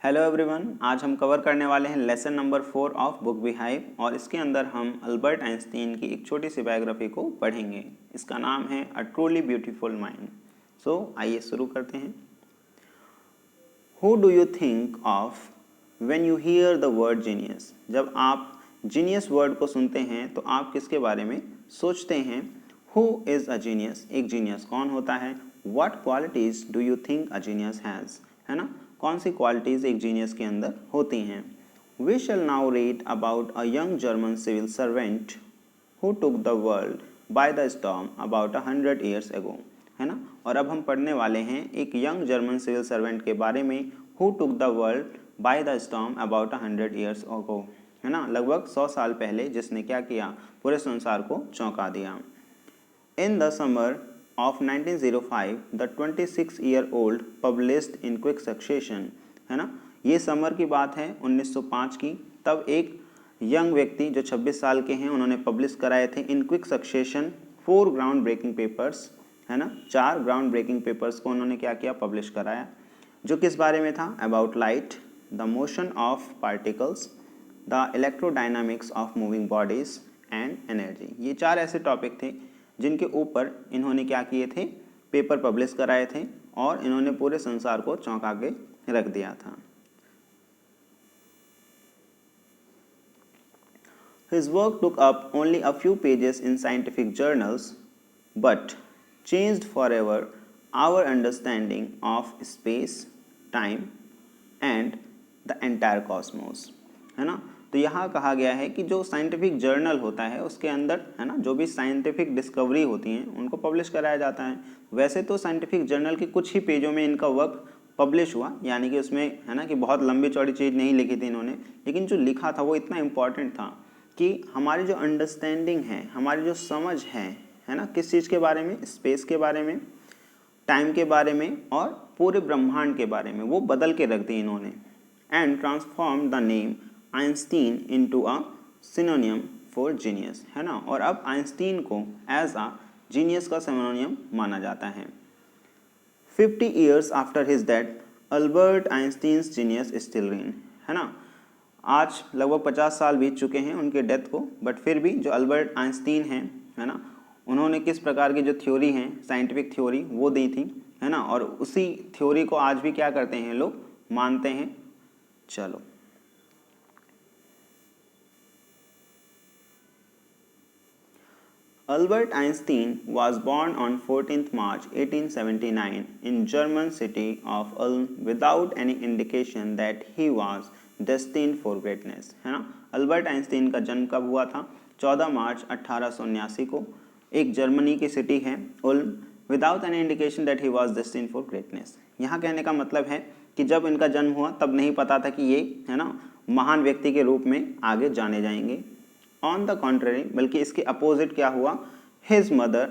Hello everyone, आज हम cover करने वाले हैं lesson number 4 of book beehive और इसके अंदर हम अल्बर्ट आइंस्टीन की एक छोटी सी बायोग्राफी को पढ़ेंगे। इसका नाम है अ ट्रूली ब्यूटीफुल माइंड। सो आइए शुरू करते हैं। Who do you think of when you here the word genius? जब आप जीनियस वर्ड को सुनते हैं तो आप किसके बारे में सोचते हैं? Who is a genius? एक जीनियस कौन होता है? What qualities do you think a genius has? है ना, कौन सी क्वालिटीज़ एक जीनियस के अंदर होती हैं? We shall now read about a young German civil servant who took the world by the storm about 100 years ago. है ना, और अब हम पढ़ने वाले हैं एक यंग जर्मन सिविल सर्वेंट के बारे में who took the world by the storm about 100 years ago. है ना, लगभग 100 साल पहले जिसने क्या किया, पूरे संसार को चौंका दिया। In the summer of 1905, the 26-year-old published in quick succession, है ना, ये समर की बात है 1905 की। तब एक यंग व्यक्ति जो 26 साल के हैं उन्होंने पब्लिश कराए थे in quick succession 4 ground breaking papers. है ना, 4 ग्राउंड ब्रेकिंग पेपर्स को उन्होंने क्या किया, पब्लिश कराया। जो किस बारे में था? About light, the motion of particles, the electrodynamics of moving bodies and energy. ये 4 ऐसे टॉपिक थे जिनके ऊपर इन्होंने क्या किए थे, पेपर पब्लिश कराए थे और इन्होंने पूरे संसार को चौंका के रख दिया था। His work took up only a few pages in scientific journals, but changed forever our understanding of space, time, and the entire cosmos. है ना, तो यहाँ कहा गया है कि जो साइंटिफिक जर्नल होता है उसके अंदर, है ना, जो भी साइंटिफिक डिस्कवरी होती हैं उनको पब्लिश कराया जाता है। वैसे तो साइंटिफिक जर्नल के कुछ ही पेजों में इनका वर्क पब्लिश हुआ, यानी कि उसमें, है ना, कि बहुत लंबी चौड़ी चीज़ नहीं लिखी थी इन्होंने, लेकिन जो लिखा था वो इतना इम्पॉर्टेंट था कि हमारी जो अंडरस्टैंडिंग है, हमारी जो समझ है ना, किस चीज़ के बारे में, स्पेस के बारे में, टाइम के बारे में और पूरे ब्रह्मांड के बारे में, वो बदल के रख दी इन्होंने। And transform the name Einstein into a सिनोनियम for genius. है ना, और अब आइंस्टीन को एज अ जीनियस का सिनोनियम माना जाता है। 50 years after his death, Albert Einstein's genius still reign. है ना, आज लगभग 50 साल बीत चुके हैं उनके डेथ को, बट फिर भी जो अल्बर्ट आइंस्टीन हैं, है ना, उन्होंने किस प्रकार की जो थ्योरी हैं, साइंटिफिक थ्योरी, वो दी थी। है ना, और उसी थ्योरी को आज भी क्या करते हैं लोग, मानते हैं। चलो, Albert Einstein was born on 14th March 1879 in German city of Ulm without any indication that he was destined for greatness। है ना, अल्बर्ट आइंस्टीन का जन्म कब हुआ था? 14 मार्च 1879 को एक जर्मनी की सिटी है Ulm, without any indication that he was destined for greatness. यहाँ कहने का मतलब है कि जब इनका जन्म हुआ तब नहीं पता था कि ये, है ना, महान व्यक्ति के रूप में आगे जाने जाएंगे। ऑन द कॉन्ट्ररी, बल्कि इसके अपोजिट क्या हुआ, his mother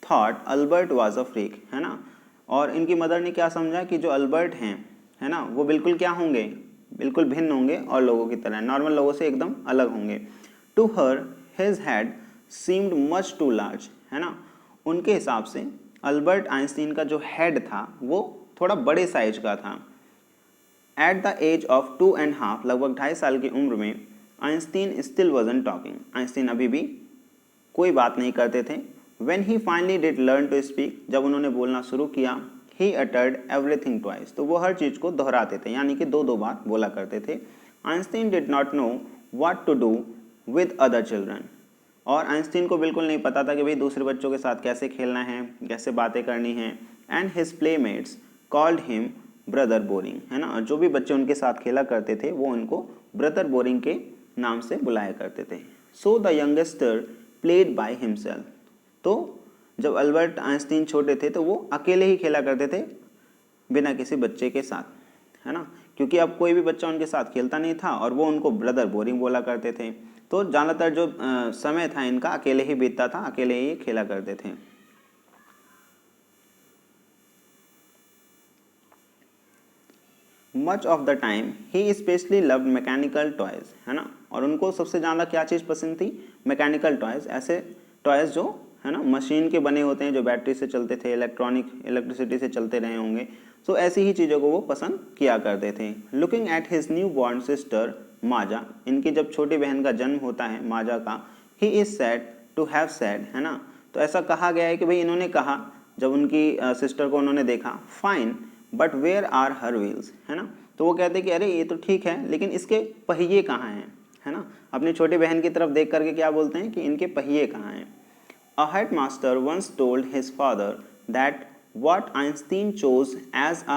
thought Albert was a freak. है ना, और इनकी मदर ने क्या समझा कि जो अल्बर्ट हैं, है ना, वो बिल्कुल क्या होंगे, बिल्कुल भिन्न होंगे और लोगों की तरह, नॉर्मल लोगों से एकदम अलग होंगे। To her his head seemed much too large. है ना, उनके हिसाब से अल्बर्ट आइंस्टीन का जो हेड था वो थोड़ा बड़े साइज का था। एट द एज ऑफ 2.5, लगभग 2.5 साल की उम्र में, Einstein still wasn't talking. Einstein अभी भी कोई बात नहीं करते थे। When he finally did learn to speak, जब उन्होंने बोलना शुरू किया, ही अटर्ड एवरीथिंग ट्वाइस, तो वो हर चीज़ को दोहराते थे, यानी कि 2-2 बार बोला करते थे। Einstein did not know what to do with other children, और आइंस्टीन को बिल्कुल नहीं पता था कि भाई दूसरे बच्चों के साथ कैसे खेलना है, कैसे बातें करनी है। And his playmates called him brother boring. है ना, और जो भी बच्चे उनके साथ खेला करते थे वो उनको ब्रदर बोरिंग के नाम से बुलाया करते थे। So the youngster played by himself, तो जब अल्बर्ट आइंस्टीन छोटे थे तो वो अकेले ही खेला करते थे बिना किसी बच्चे के साथ। है ना, क्योंकि अब कोई भी बच्चा उनके साथ खेलता नहीं था और वो उनको ब्रदर बोरिंग बोला करते थे, तो ज़्यादातर जो समय था इनका अकेले ही बीतता था, अकेले ही खेला करते थे। Much of the time he specially loved mechanical toys. है ना, और उनको सबसे ज़्यादा क्या चीज़ पसंद थी, मैकेनिकल टॉयज, ऐसे टॉयज जो है ना, मशीन के बने होते हैं जो बैटरी से चलते थे, इलेक्ट्रिसिटी से चलते रहे होंगे। सो ऐसी ही चीज़ों को वो पसंद किया करते थे। Looking at his new born sister Maja, इनकी जब छोटी बहन का जन्म होता है माजा का, he is said to have said, है ना, तो ऐसा कहा गया है कि भाई इन्होंने कहा जब उनकी सिस्टर को उन्होंने देखा, fine but where are her wheels, है ना, तो वो कहते कि अरे ये तो ठीक है लेकिन इसके पहिए कहाँ हैं, है ना, अपनी छोटी बहन की तरफ देख करके क्या बोलते हैं कि इनके पहिए कहाँ हैं। A headmaster once told his father that what Einstein chose as a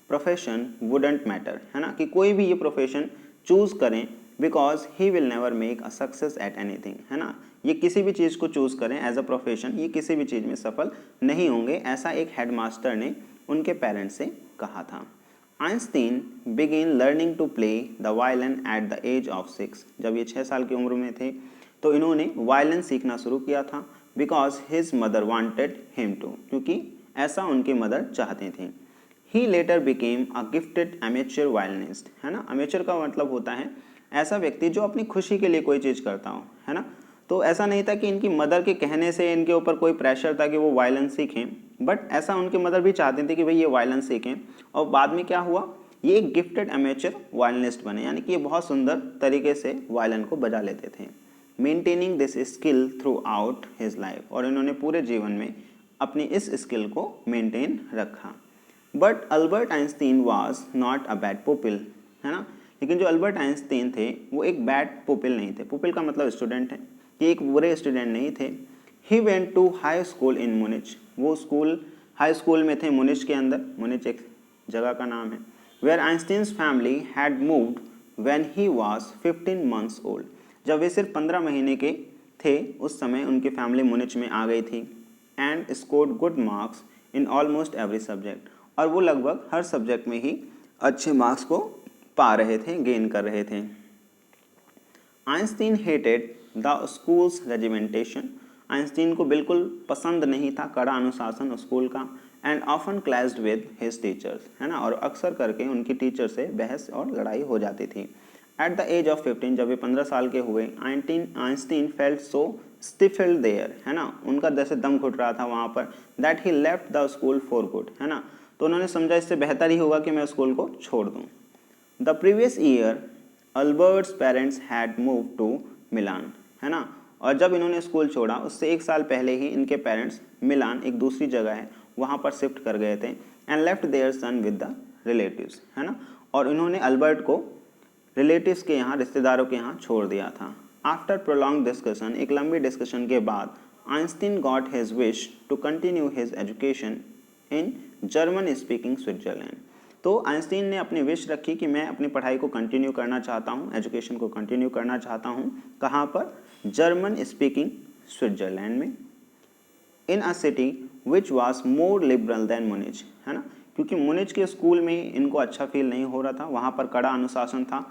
profession wouldn't matter, है ना, कि कोई भी ये प्रोफेशन चूज करें because he will never make a success at anything, है ना, ये किसी भी चीज़ को चूज करें एज अ प्रोफेशन, ये किसी भी चीज़ में सफल नहीं होंगे, ऐसा एक हेडमास्टर ने उनके पेरेंट्स से कहा था। Einstein began learning to play the violin at the age of 6, जब ये 6 साल की उम्र में थे तो इन्होंने वायलिन सीखना शुरू किया था, because his mother wanted him to, क्योंकि ऐसा उनकी मदर चाहती थी। He later became a gifted amateur violinist, है ना, एमेच्योर का मतलब होता है ऐसा व्यक्ति जो अपनी खुशी के लिए कोई चीज़ करता हो, है ना, तो ऐसा नहीं था कि इनकी मदर के कहने से इनके ऊपर कोई प्रेशर था कि वो वायलिन सीखें, बट ऐसा उनकी मदर भी चाहती थी कि भाई ये वायलिन सीखें, और बाद में क्या हुआ, ये एक गिफ्टेड एमेच्योर वायलिनिस्ट बने, यानी कि ये बहुत सुंदर तरीके से वायलिन को बजा लेते थे। Maintaining this skill through out his life, और इन्होंने पूरे जीवन में अपनी इस स्किल को मेंटेन रखा। But Albert Einstein was not a bad pupil, है ना, लेकिन जो अल्बर्ट आइंस्टीन थे वो एक बैड पुपिल नहीं थे, पुपिल का मतलब स्टूडेंट है, कि एक बुरे स्टूडेंट नहीं थे। He went to high school in Munich, वो स्कूल हाई स्कूल में थे मुनिच के अंदर, मुनिच एक जगह का नाम है, where Einstein's family had moved when he was 15 months old, जब वे सिर्फ 15 महीने के थे उस समय उनकी फैमिली मुनिच में आ गई थी। And scored good marks in almost every subject, और वो लगभग हर सब्जेक्ट में ही अच्छे मार्क्स को पा रहे थे, गेन कर रहे थे। Einstein hated the schools regimentation, Einstein को बिल्कुल पसंद नहीं था कड़ा अनुशासन स्कूल का, and often clashed with his teachers, है ना, और अक्सर करके उनकी टीचर से बहस और लड़ाई हो जाती थी। एट द एज ऑफ 15, जब वे 15 साल के हुए, आइंस्टीन फेल्ट सो स्टिफल्ड देयर, है ना, उनका जैसे दम घुट रहा था वहाँ पर, that he left the school for good, है ना, तो उन्होंने समझा इससे बेहतर ही होगा कि मैं स्कूल को छोड़ दूँ। The previous year Albert's parents had move to Milan, है ना, और जब इन्होंने स्कूल छोड़ा उससे 1 साल पहले ही इनके पेरेंट्स मिलान, एक दूसरी जगह है, वहाँ पर शिफ्ट कर गए थे। And left their son with the relatives, है ना, और इन्होंने अल्बर्ट को रिलेटिव्स के यहाँ, रिश्तेदारों के यहाँ छोड़ दिया था। आफ्टर प्रोलॉन्ग डिस्कशन, एक लंबी डिस्कशन के बाद, Einstein got his wish to continue his education in German speaking Switzerland, तो आइंस्टीन ने अपनी विश रखी कि मैं अपनी पढ़ाई को कंटिन्यू करना चाहता हूँ, एजुकेशन को कंटिन्यू करना चाहता हूँ, कहाँ पर, जर्मन स्पीकिंग स्विट्जरलैंड में, in a city which was more liberal than Munich, है ना, क्योंकि मुनिच के स्कूल में इनको अच्छा फील नहीं हो रहा था, वहाँ पर कड़ा अनुशासन था,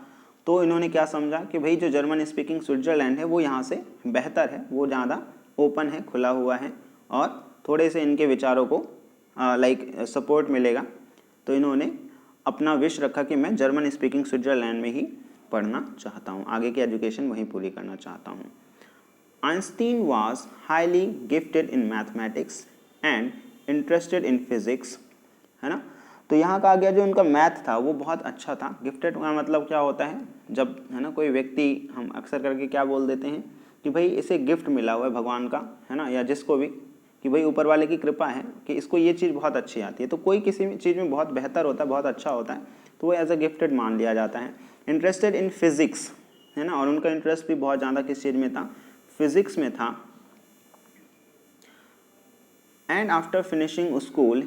तो इन्होंने क्या समझा कि भाई जो जर्मन स्पीकिंग स्विट्जरलैंड है वो यहाँ से बेहतर है, वो ज़्यादा ओपन है, खुला हुआ है, और थोड़े से इनके विचारों को सपोर्ट मिलेगा, तो इन्होंने अपना विश रखा कि मैं जर्मन स्पीकिंग स्विट्जरलैंड में ही पढ़ना चाहता हूँ, आगे की एजुकेशन वहीं पूरी करना चाहता हूँ। Einstein was highly gifted in mathematics and interested in physics, है ना, तो यहाँ कहा गया जो उनका मैथ था वो बहुत अच्छा था। गिफ्टेड का मतलब क्या होता है, जब, है ना, कोई व्यक्ति, हम अक्सर करके क्या बोल देते हैं कि भाई इसे गिफ्ट मिला हुआ है भगवान का, है ना, या जिसको भी, कि भाई ऊपर वाले की कृपा है कि इसको ये चीज़ बहुत अच्छी आती है, तो कोई किसी चीज़ में बहुत बेहतर होता है, बहुत अच्छा होता है, तो वो एज अ गिफ्टेड मान लिया जाता है। इंटरेस्टेड इन फिजिक्स, है ना, और उनका इंटरेस्ट भी बहुत ज़्यादा किस चीज़ में था, फिजिक्स में था। And after finishing school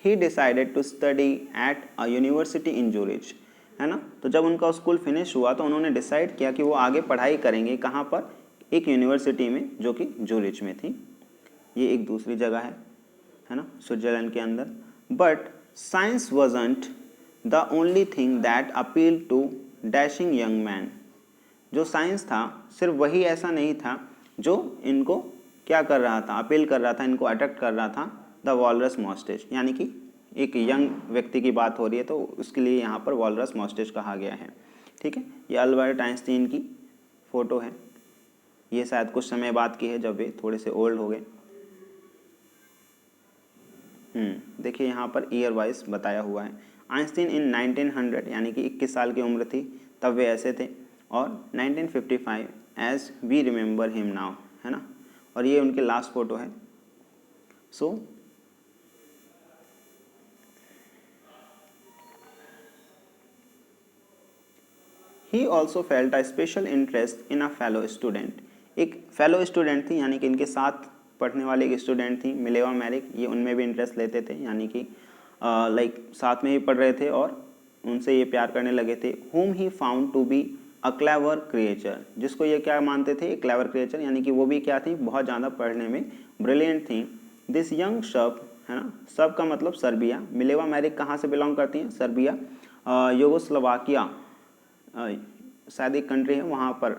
he decided to study at a university in Zurich, है ना, तो जब उनका स्कूल फिनिश हुआ तो उन्होंने डिसाइड किया कि वो आगे पढ़ाई करेंगे, कहाँ पर, एक यूनिवर्सिटी में जो कि जूरिच में थी, ये एक दूसरी जगह है ना, स्विट्जरलैंड के अंदर। But science wasn't the only thing that appeal to dashing young man, जो साइंस था सिर्फ वही ऐसा नहीं था जो इनको क्या कर रहा था, अपील कर रहा था, इनको अट्रैक्ट कर रहा था, द वॉलरस मॉस्टेज, यानी कि एक यंग व्यक्ति की बात हो रही है तो उसके लिए यहाँ पर वॉलरस मॉस्टेज कहा गया है। ठीक है, ये अल्बर्ट आइंस्टीन की फ़ोटो है, ये शायद कुछ समय बाद की है जब वे थोड़े से ओल्ड हो गए। देखिए यहाँ पर ईयर वाइज बताया हुआ है। आइंस्टीन इन 1900 यानी कि 21 साल की उम्र थी तब वे ऐसे थे, और 1955 as we remember him now, है ना, और ये उनकी लास्ट फोटो है। So he also felt a special interest in a fellow student. एक फेलो स्टूडेंट थी, यानी कि इनके साथ पढ़ने वाले एक स्टूडेंट थी मिलेवा मैरिक, ये उनमें भी इंटरेस्ट लेते थे, यानी कि लाइक साथ में ही पढ़ रहे थे और उनसे ये प्यार करने लगे थे। whom he found to be a clever creature, जिसको ये क्या मानते थे, एक क्लेवर क्रिएचर, यानी कि वो भी क्या थी, बहुत ज़्यादा पढ़ने में ब्रिलियंट थी। दिस यंग सब, है ना, सब का मतलब सर्बिया। मिलेवा मैरिक कहाँ से बिलोंग करती हैं, सर्बिया, यूगोस्लोवाकिया शायद एक कंट्री है वहाँ पर,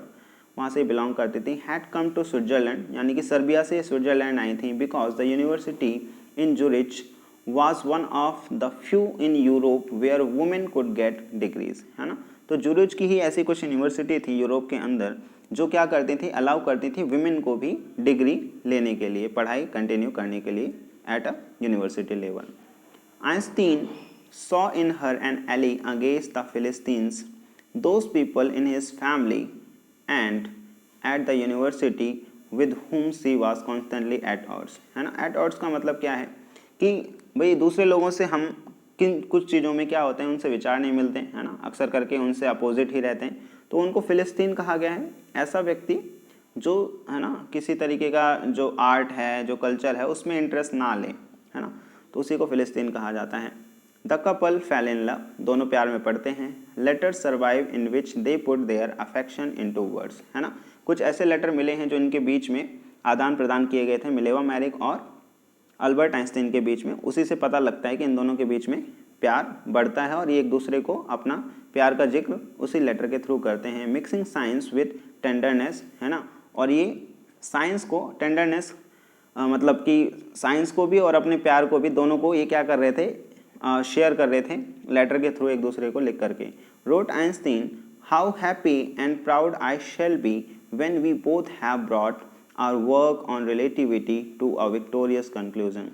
वहाँ से बिलोंग करती थी। हैड कम टू स्विट्जरलैंड, यानी कि सर्बिया से स्विट्जरलैंड आई थी, because the university in Zurich was one of the few in Europe where women could get degrees, है ना। तो जुरिच की ही ऐसी कुछ यूनिवर्सिटी थी यूरोप के अंदर जो क्या करती थी, अलाउ करती थी विमेन को भी डिग्री लेने के लिए, पढ़ाई कंटिन्यू करने के लिए eight a university level. Einstein saw in her an ally against the Philistines, those people in his family and at the university with whom she was constantly at odds, है ना। at odds का मतलब क्या है कि भाई दूसरे लोगों से हम किन कुछ चीज़ों में क्या होते हैं, उनसे विचार नहीं मिलते, है ना, अक्सर करके उनसे अपोजिट ही रहते हैं, तो उनको फिलिस्तीन कहा गया है। ऐसा व्यक्ति जो, है ना, किसी तरीके का जो आर्ट है, जो कल्चर है, उसमें इंटरेस्ट ना ले, है ना, तो उसी को फिलिस्तीन कहा जाता है। The couple fell in love, दोनों प्यार में पड़ते हैं। Letters survive in which they put their affection into words, है ना, कुछ ऐसे लेटर मिले हैं जो इनके बीच में आदान प्रदान किए गए थे, मिलेवा मैरिक और अल्बर्ट आइंस्टीन के बीच में। उसी से पता लगता है कि इन दोनों के बीच में प्यार बढ़ता है और ये एक दूसरे को अपना प्यार का जिक्र उसी लेटर के थ्रू करते हैं। मिक्सिंग साइंस विद टेंडरनेस, है ना, और ये साइंस को टेंडरनेस मतलब कि साइंस को भी और अपने प्यार को भी, दोनों को ये क्या कर रहे थे, शेयर कर रहे थे लेटर के थ्रू एक दूसरे को लिख करके। Wrote Einstein, how happy and proud I shall be when we both have brought our work on relativity to a victorious conclusion.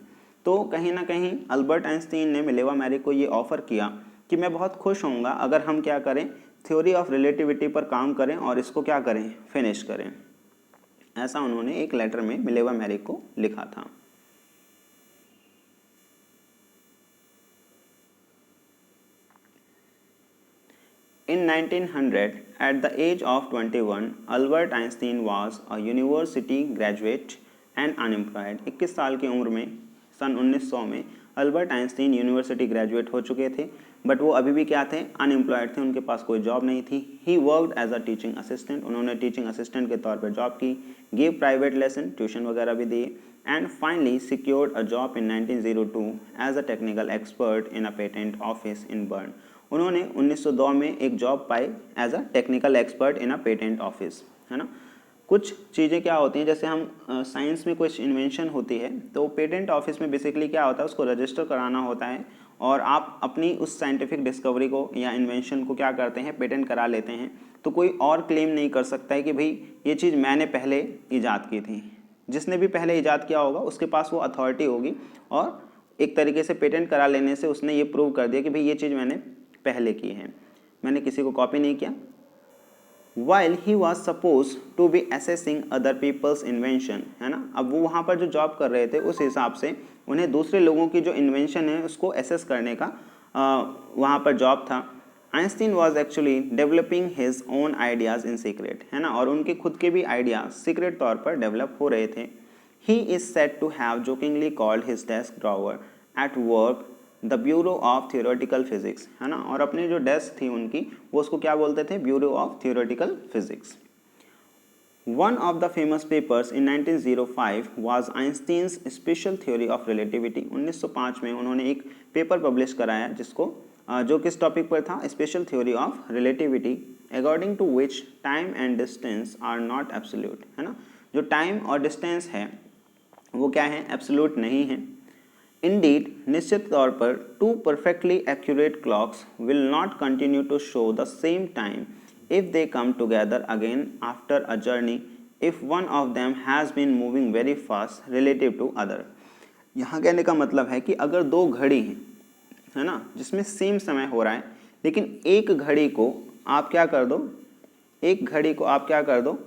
तो कहीं ना कहीं अल्बर्ट आइंस्टीन ने मिलेवा मैरिक को ये ऑफ़र किया कि मैं बहुत खुश होऊंगा अगर हम क्या करें, थ्योरी ऑफ रिलेटिविटी पर काम करें और इसको क्या करें, फिनिश करें। ऐसा उन्होंने एक लेटर में मिलेवा मैरिक को लिखा था। In 1900, at the age of 21, Albert Einstein was a university graduate and unemployed. 21 साल की उम्र में सन 1900 में अल्बर्ट आइंस्टीन यूनिवर्सिटी ग्रेजुएट हो चुके थे, बट वो अभी भी क्या थे, अनएम्प्लॉयड थे, उनके पास कोई जॉब नहीं थी। He worked as a teaching assistant, उन्होंने टीचिंग असिस्टेंट के तौर पर जॉब की, गिव प्राइवेट लेसन, ट्यूशन वगैरह भी दिए, and finally secured a job in 1902 as a technical expert in a patent office in Bern. उन्होंने 1902 में एक जॉब पाई as a technical expert in a patent office, है ना। कुछ चीज़ें क्या होती हैं, जैसे हम साइंस में कुछ इन्वेंशन होती है तो पेटेंट ऑफिस में बेसिकली क्या होता है, उसको रजिस्टर कराना होता है और आप अपनी उस साइंटिफिक डिस्कवरी को या इन्वेंशन को क्या करते हैं, पेटेंट करा लेते हैं। तो कोई और क्लेम नहीं कर सकता है कि भाई ये चीज़ मैंने पहले ईजाद की थी। जिसने भी पहले ईजाद किया होगा उसके पास वो अथॉरिटी होगी और एक तरीके से पेटेंट करा लेने से उसने ये प्रूव कर दिया कि भाई ये चीज़ मैंने पहले की है, मैंने किसी को कॉपी नहीं किया। While he was supposed to be assessing other people's invention, है ना, अब वो वहाँ पर जो जॉब कर रहे थे उस हिसाब से उन्हें दूसरे लोगों की जो इन्वेंशन है उसको एसेस करने का वहाँ पर जॉब था। Einstein was actually developing his own ideas in secret, है ना, और उनके खुद के भी आइडियाज सीक्रेट तौर पर डेवलप हो रहे थे। He is said to have jokingly called his desk drawer at work the bureau of theoretical physics, है ना, और अपनी जो डेस्क थी उनकी वो उसको क्या बोलते थे, bureau of theoretical physics. One of the famous papers in 1905 was Einstein's special theory of relativity. 1905 में उन्होंने एक पेपर पब्लिश कराया जिसको जो किस टॉपिक पर था, special theory of relativity, according to which time and distance are not absolute, है ना, जो टाइम और डिस्टेंस है वो क्या है, एब्सोल्यूट नहीं है। Indeed, निश्चित तौर पर two perfectly accurate clocks will not continue to show the same time if they come together again after a journey if one of them has been moving very fast relative to other। यहाँ कहने का मतलब है कि अगर दो घड़ी हैं, है ना, जिसमें सेम समय हो रहा है, लेकिन एक घड़ी को आप क्या कर दो, एक घड़ी को आप क्या कर दो,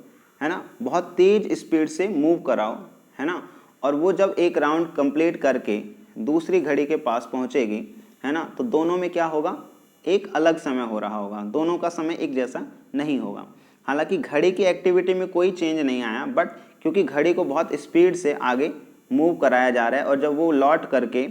है ना, बहुत तेज स्पीड से मूव कराओ, है ना, और वो जब एक राउंड कंप्लीट करके दूसरी घड़ी के पास पहुंचेगी, है ना, तो दोनों में क्या होगा, एक अलग समय हो रहा होगा, दोनों का समय एक जैसा नहीं होगा। हालांकि घड़ी की एक्टिविटी में कोई चेंज नहीं आया, बट क्योंकि घड़ी को बहुत स्पीड से आगे मूव कराया जा रहा है, और जब वो लौट करके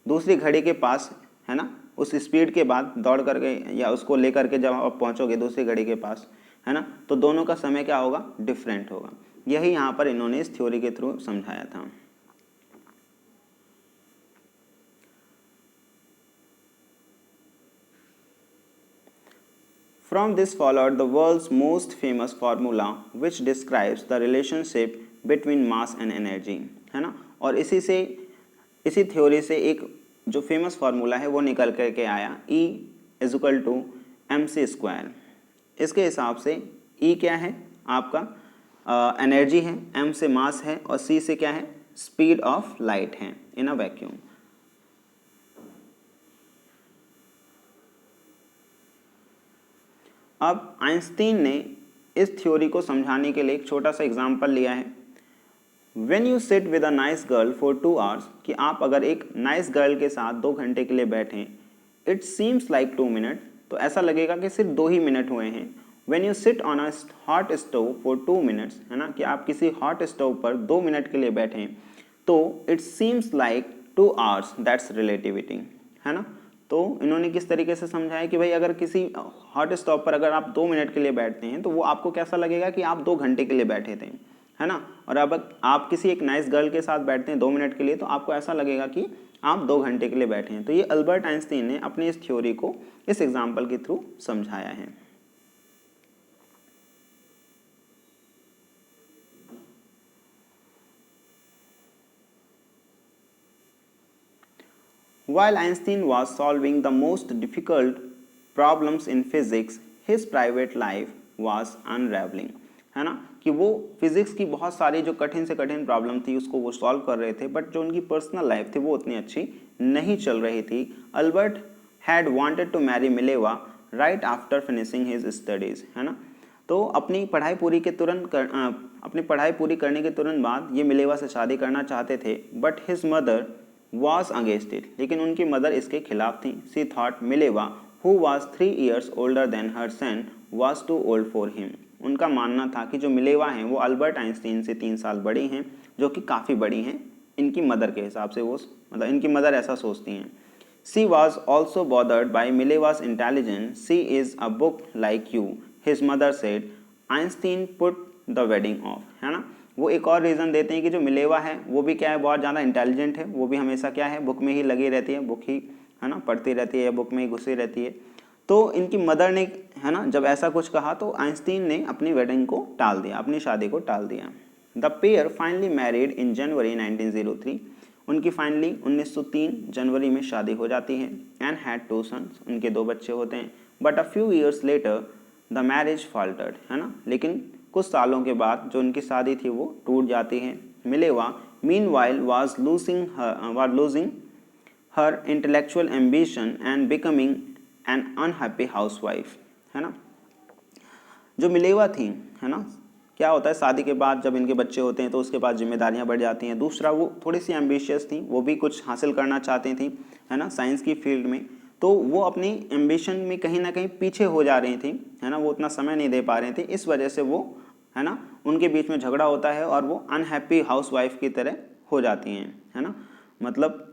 दूसरी घड़ी के पास, है ना, उस स्पीड के बाद दौड़ करके या उसको लेकर के जब आप पहुंचोगे दूसरी घड़ी के पास, है ना, तो दोनों का समय क्या होगा, डिफरेंट होगा। यही यहाँ पर इन्होंने इस थ्योरी के थ्रू समझाया था। From this followed the world's most famous formula which describes the relationship between mass and energy, है ना, और इसी थ्योरी से एक जो फेमस फार्मूला है वो निकल करके आया, E इज टू mc²। इसके हिसाब से E क्या है आपका, एनर्जी है, M से मास है, और C से क्या है, स्पीड ऑफ लाइट है इन अ वैक्यूम। अब आइंस्टीन ने इस थ्योरी को समझाने के लिए एक छोटा सा एग्जाम्पल लिया है। When you sit with a nice girl for 2 hours, कि आप अगर एक नाइस गर्ल के साथ 2 घंटे के लिए बैठें, it seems like 2 minutes, तो ऐसा लगेगा कि सिर्फ 2 ही मिनट हुए हैं। When you sit on a hot stove for 2 minutes, है ना, कि आप किसी हॉट स्टोव पर 2 मिनट के लिए बैठें, तो it seems like 2 hours, that's relativity, है ना। तो इन्होंने किस तरीके से समझाया कि भाई अगर किसी हॉट स्टोव पर अगर आप 2 मिनट के लिए बैठते हैं तो वो आपको कैसा लगेगा कि आप 2 घंटे के लिए बैठे थे, है ना। और अब आप किसी एक नाइस गर्ल के साथ बैठते हैं 2 मिनट के लिए, तो आपको ऐसा लगेगा कि आप 2 घंटे के लिए बैठे हैं। तो ये अल्बर्ट आइंस्टीन ने अपनी इस थ्योरी को इस एग्जाम्पल के थ्रू समझाया है। While Einstein was solving the most difficult problems in physics, his private life was unraveling, है ना, कि वो फिजिक्स की बहुत सारी जो कठिन से कठिन प्रॉब्लम थी उसको वो सॉल्व कर रहे थे, बट जो उनकी पर्सनल लाइफ थी वो उतनी अच्छी नहीं चल रही थी। Albert had wanted to marry Mileva right after finishing his studies, है ना, तो अपनी पढ़ाई पूरी करने के तुरंत बाद ये मिलेवा से शादी करना चाहते थे, but his mother was against it, लेकिन उनकी मदर इसके खिलाफ थी। She thought Mileva who was 3 years older than her son was too old for him, उनका मानना था कि जो मिलेवा हैं वो अल्बर्ट आइंस्टीन से 3 साल बड़ी हैं, जो कि काफ़ी बड़ी हैं इनकी मदर के हिसाब से, वो मतलब इनकी मदर ऐसा सोचती हैं। She was also bothered by Mileva's intelligence. She is a book like you, his mother said. Einstein put the wedding off, है ना। वो एक और रीज़न देते हैं कि जो मिलेवा है वो भी क्या है, बहुत ज़्यादा इंटेलिजेंट है, वो भी हमेशा क्या है, बुक में ही लगी रहती है, बुक ही, है ना, पढ़ती रहती है या बुक में ही घुसी रहती है। तो इनकी मदर ने, है ना, जब ऐसा कुछ कहा तो आइंस्टीन ने अपनी वेडिंग को टाल दिया, अपनी शादी को टाल दिया। The pair finally married in January 1903, उनकी फाइनली 1903 जनवरी में शादी हो जाती है। एंड हैड 2 सन्स, उनके 2 बच्चे होते हैं। But a few years later the marriage faltered, है ना, लेकिन कुछ सालों के बाद जो उनकी शादी थी वो टूट जाती है। Mileva meanwhile was losing her intellectual ambition and becoming an unhappy housewife, है ना। जो मिलेवा थी, है ना, क्या होता है शादी के बाद जब इनके बच्चे होते हैं तो उसके बाद जिम्मेदारियां बढ़ जाती हैं। दूसरा वो थोड़ी सी एम्बिशियस थी, वो भी कुछ हासिल करना चाहती थी, है ना, साइंस की फील्ड में, तो वो अपनी एम्बिशन में कहीं ना कहीं पीछे हो जा रही थी, है ना, वो उतना समय नहीं दे पा रही थी। इस वजह से वो, है ना, उनके बीच में झगड़ा होता है और वो अनहैप्पी हाउसवाइफ की तरह हो जाती हैं, है ना, मतलब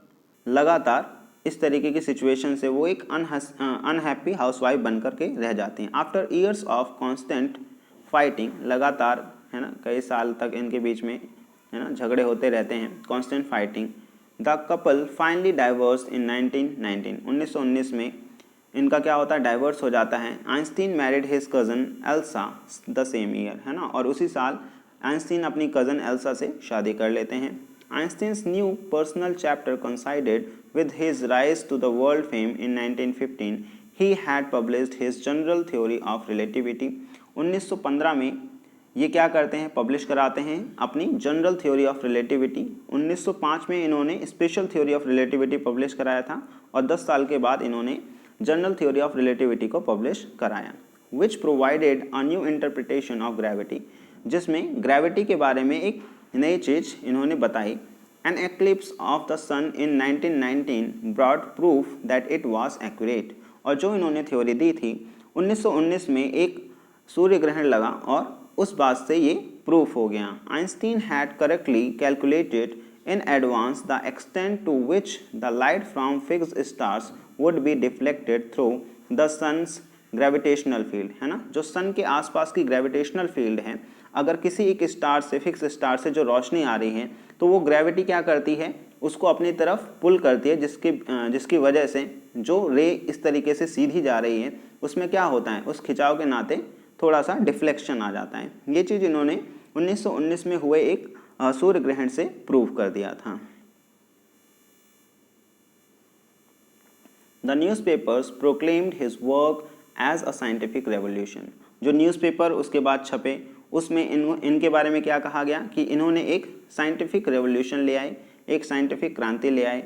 लगातार इस तरीके की सिचुएशन से वो एक अनहैप्पी हाउसवाइफ बन करके रह जाती हैं। After years of constant fighting, लगातार, है ना, कई साल तक इनके बीच में, है ना, झगड़े होते रहते हैं, constant fighting, the couple finally divorced in 1919 में इनका क्या होता है, डाइवर्स हो जाता है। Einstein married his cousin Elsa the same year, है ना, और उसी साल आइंस्टीन अपनी कज़न एल्सा से शादी कर लेते हैं। Einstein's new personal chapter coincided with his rise to the world fame in 1915. He had published his general theory of relativity. 1915 में ये क्या करते हैं, पब्लिश कराते हैं अपनी जनरल थ्योरी ऑफ रिलेटिविटी। 1905 में इन्होंने special theory of relativity publish कराया था और 10 साल के बाद इन्होंने जनरल थ्योरी ऑफ रिलेटिविटी को पब्लिश कराया, which provided a new interpretation of gravity, जिसमें ग्रेविटी के बारे में एक नई चीज़ इन्होंने बताई। An eclipse of the sun in 1919 brought proof that it was accurate, और जो इन्होंने थ्योरी दी थी 1919 में एक सूर्य ग्रहण लगा और उस बात से ये प्रूफ हो गया। Einstein had correctly calculated in advance the extent to which the light from fixed stars would be deflected through the sun's gravitational field, है ना, जो सन के आसपास की ग्रेविटेशनल फील्ड है, अगर किसी एक स्टार से, फिक्स स्टार से जो रोशनी आ रही है तो वो ग्रेविटी क्या करती है, उसको अपनी तरफ पुल करती है, जिसकी वजह से जो रे इस तरीके से सीधी जा रही है उसमें क्या होता है, उस खिंचाव के नाते थोड़ा सा डिफ्लेक्शन आ जाता है। ये चीज़ इन्होंने 1919 में हुए एक सूर्य ग्रहण से प्रूव कर दिया था। The newspapers proclaimed his work as a scientific revolution, जो न्यूज़पेपर उसके बाद छपे उसमें इनके बारे में क्या कहा गया कि इन्होंने एक साइंटिफिक रेवोल्यूशन ले आए, एक साइंटिफिक क्रांति ले आए।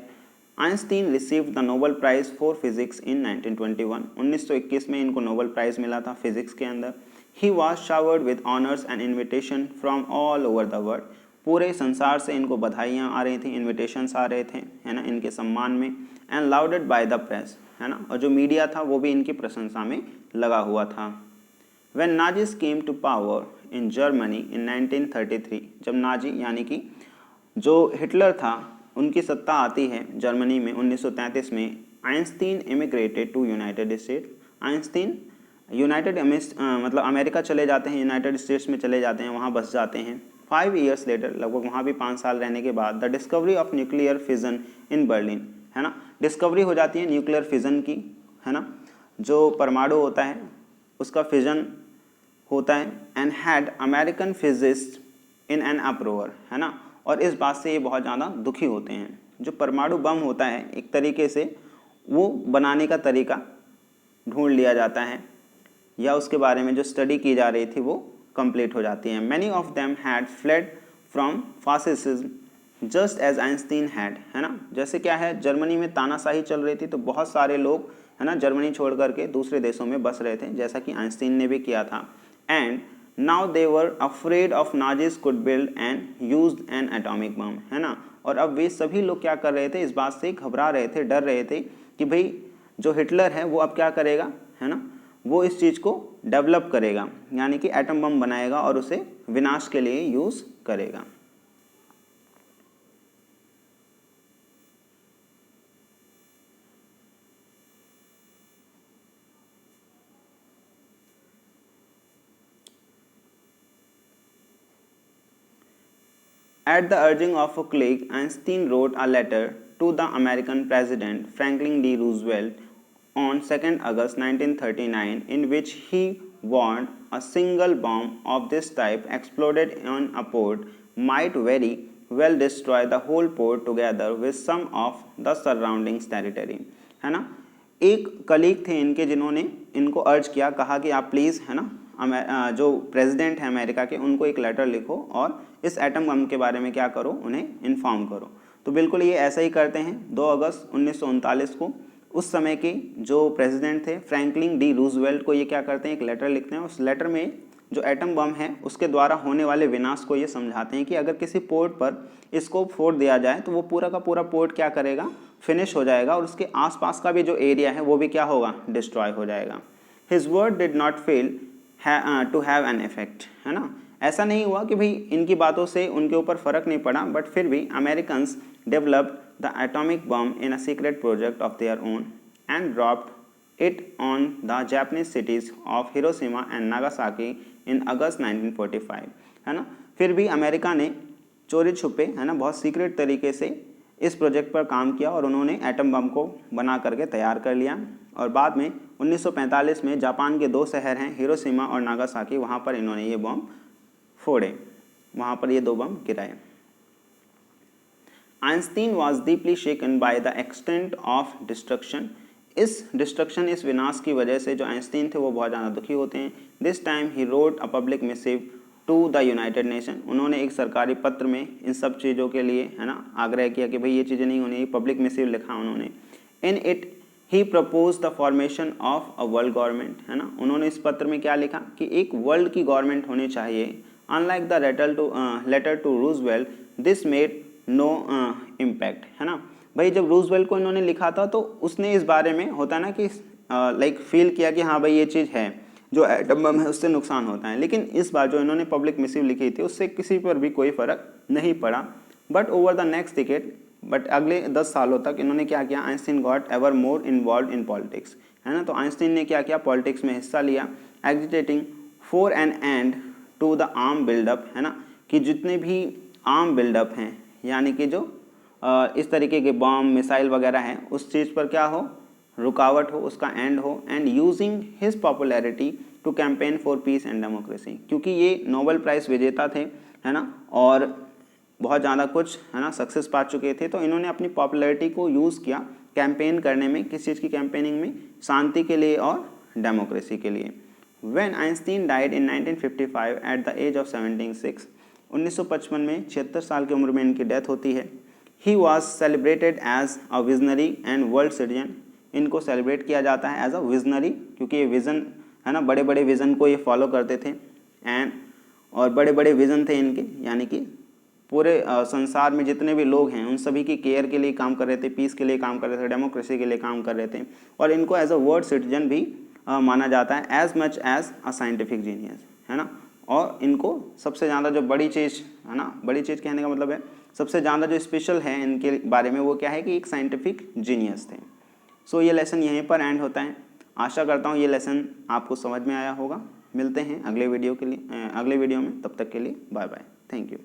Einstein received the Nobel prize for physics in 1921, 1921 में इनको नोबेल प्राइज मिला था फिजिक्स के अंदर। He was showered with honours and invitation from all over the world, पूरे संसार से इनको बधाइयाँ आ रही थी, इन्विटेशंस आ रहे थे, है ना, इनके सम्मान में। एंड लाउडेड बाय द प्रेस, है ना, और जो मीडिया था वो भी इनकी प्रशंसा में लगा हुआ था। When Nazis came to power in Germany in 1933, जब नाजी यानी कि जो हिटलर था उनकी सत्ता आती है जर्मनी में 1933 में, Einstein immigrated to United State, Einstein मतलब अमेरिका चले जाते हैं, यूनाइटेड स्टेट्स में चले जाते हैं, वहाँ बस जाते हैं। 5 years लेटर, लगभग वहाँ भी 5 साल रहने के बाद, the discovery of nuclear fission in Berlin, है ना, डिस्कवरी हो जाती है न्यूक्लियर फिजन की, है ना, जो परमाणु होता है उसका फिजन होता है। And had American physicist in an approver, है ना, और इस बात से ये बहुत ज़्यादा दुखी होते हैं। जो परमाणु बम होता है एक तरीके से वो बनाने का तरीका ढूंढ लिया जाता है या उसके बारे में जो स्टडी की जा रही थी वो कंप्लीट हो जाती है। Many of them had fled from fascism just as Einstein had, है ना, जैसे क्या है जर्मनी में तानाशाही चल रही थी तो बहुत सारे लोग, है ना, जर्मनी छोड़ करके दूसरे देशों में बस रहे थे, जैसा कि आइंस्टीन ने भी किया था। And now they were afraid of Nazis could build and used N atomic bomb, है ना, और अब वे सभी लोग क्या कर रहे थे, इस बात से घबरा रहे थे, डर रहे थे कि भाई जो हिटलर है वो अब क्या करेगा, है ना, वो इस चीज़ को डेवलप करेगा, यानी कि एटम बम बनाएगा और उसे विनाश के लिए यूज़ करेगा। At the urging of a colleague, Einstein wrote a letter to the American President Franklin D. Roosevelt on 2nd August 1939 in which he warned a single bomb of this type exploded on a port might very well destroy the whole port together with some of the surrounding territory, है ना। एक colleague थे इनके जिन्होंने इनको अर्ज किया, कहा कि आप प्लीज़, है ना, जो प्रेसिडेंट है अमेरिका के उनको एक लेटर लिखो और इस एटम बम के बारे में क्या करो, उन्हें इन्फॉर्म करो। तो बिल्कुल ये ऐसा ही करते हैं। 2 अगस्त 1939 को उस समय के जो प्रेसिडेंट थे फ्रैंकलिन डी रूजवेल्ट को ये क्या करते हैं, एक लेटर लिखते हैं। उस लेटर में जो एटम बम है उसके द्वारा होने वाले विनाश को ये समझाते हैं कि अगर किसी पोर्ट पर इसको फोड़ दिया जाए तो वो पूरा का पूरा पोर्ट क्या करेगा, फिनिश हो जाएगा और उसके आसपास का भी जो एरिया है वो भी क्या होगा, डिस्ट्रॉय हो जाएगा। His word did not fail to have an effect, है ना, ऐसा नहीं हुआ कि भाई इनकी बातों से उनके ऊपर फ़र्क नहीं पड़ा, बट फिर भी Americans developed the atomic bomb in a secret project of their own and dropped it on the Japanese cities of Hiroshima and Nagasaki in August 1945, है ना। फिर भी अमेरिका ने चोरी छुपे, है ना, बहुत सीक्रेट तरीके से इस प्रोजेक्ट पर काम किया और उन्होंने एटम बम को बना करके तैयार कर लिया। और बाद में 1945 में जापान के 2 शहर हैं हिरोशिमा और नागासाकी, वहाँ पर इन्होंने ये बम फोड़े, वहाँ पर ये 2 बम गिराए। Einstein was deeply shaken by the extent of destruction, इस डिस्ट्रक्शन, इस विनाश की वजह से जो आइंस्टीन थे वो बहुत ज़्यादा दुखी होते हैं। This time he wrote a public missive to the United Nation, उन्होंने एक सरकारी पत्र में इन सब चीज़ों के लिए, है ना, आग्रह किया कि भाई ये चीज़ें नहीं होनी, पब्लिक मिसिव लिखा उन्होंने। In it he propose the formation of a world government, है ना, उन्होंने इस पत्र में क्या लिखा कि एक वर्ल्ड की गवर्नमेंट होनी चाहिए। Unlike the letter to Roosevelt this made no impact, है ना। भाई जब रूजवेल्ट को इन्होंने लिखा था तो उसने इस बारे में, होता है ना कि लाइक फील किया कि हाँ भाई ये चीज़ है, जो एटम बम है उससे नुकसान होता है, लेकिन इस बार जो इन्होंने पब्लिक मिसिव लिखी थी उससे किसी पर भी कोई फ़र्क नहीं पड़ा। But over the next decade, but अगले 10 सालों तक इन्होंने क्या किया, Einstein got ever more involve in politics, है ना। तो आइंस्टीन ने क्या किया, पॉलिटिक्स में हिस्सा लिया, agitating for an end to the arm buildup, है ना, कि जितने भी आर्म बिल्डअप हैं, यानी कि जो इस तरीके के बम मिसाइल वगैरह हैं, उस चीज़ पर क्या हो, रुकावट हो, उसका एंड हो। And using his popularity to campaign for peace and democracy, क्योंकि ये नोबेल प्राइज़ विजेता थे, है ना, और बहुत ज़्यादा कुछ, है ना, सक्सेस पा चुके थे, तो इन्होंने अपनी पॉपुलैरिटी को यूज़ किया कैंपेन करने में। किस चीज़ की कैंपेनिंग में, शांति के लिए और डेमोक्रेसी के लिए। When Einstein died in 1955 at the age of 76, 1955 में 76 साल की उम्र में इनकी डेथ होती है। He was celebrated as a visionary and world citizen, इनको सेलिब्रेट किया जाता है एज अ विजनरी, क्योंकि ये विज़न, है ना, बड़े बड़े विज़न को ये फॉलो करते थे, एंड और बड़े बड़े विज़न थे इनके, यानी कि पूरे संसार में जितने भी लोग हैं उन सभी की केयर के लिए काम कर रहे थे, पीस के लिए काम कर रहे थे, डेमोक्रेसी के लिए काम कर रहे थे, और इनको एज अ वर्ल्ड सिटीजन भी माना जाता है as much as a scientific genius, है ना। और इनको सबसे ज़्यादा जो बड़ी चीज़, है ना, बड़ी चीज़ कहने का मतलब है सबसे ज़्यादा जो स्पेशल है इनके बारे में, वो क्या है कि एक साइंटिफिक जीनियस थे। सो ये लेसन यहीं पर एंड होता है। आशा करता हूँ ये लेसन आपको समझ में आया होगा। मिलते हैं अगले वीडियो के लिए, अगले वीडियो में, तब तक के लिए बाय बाय, थैंक यू।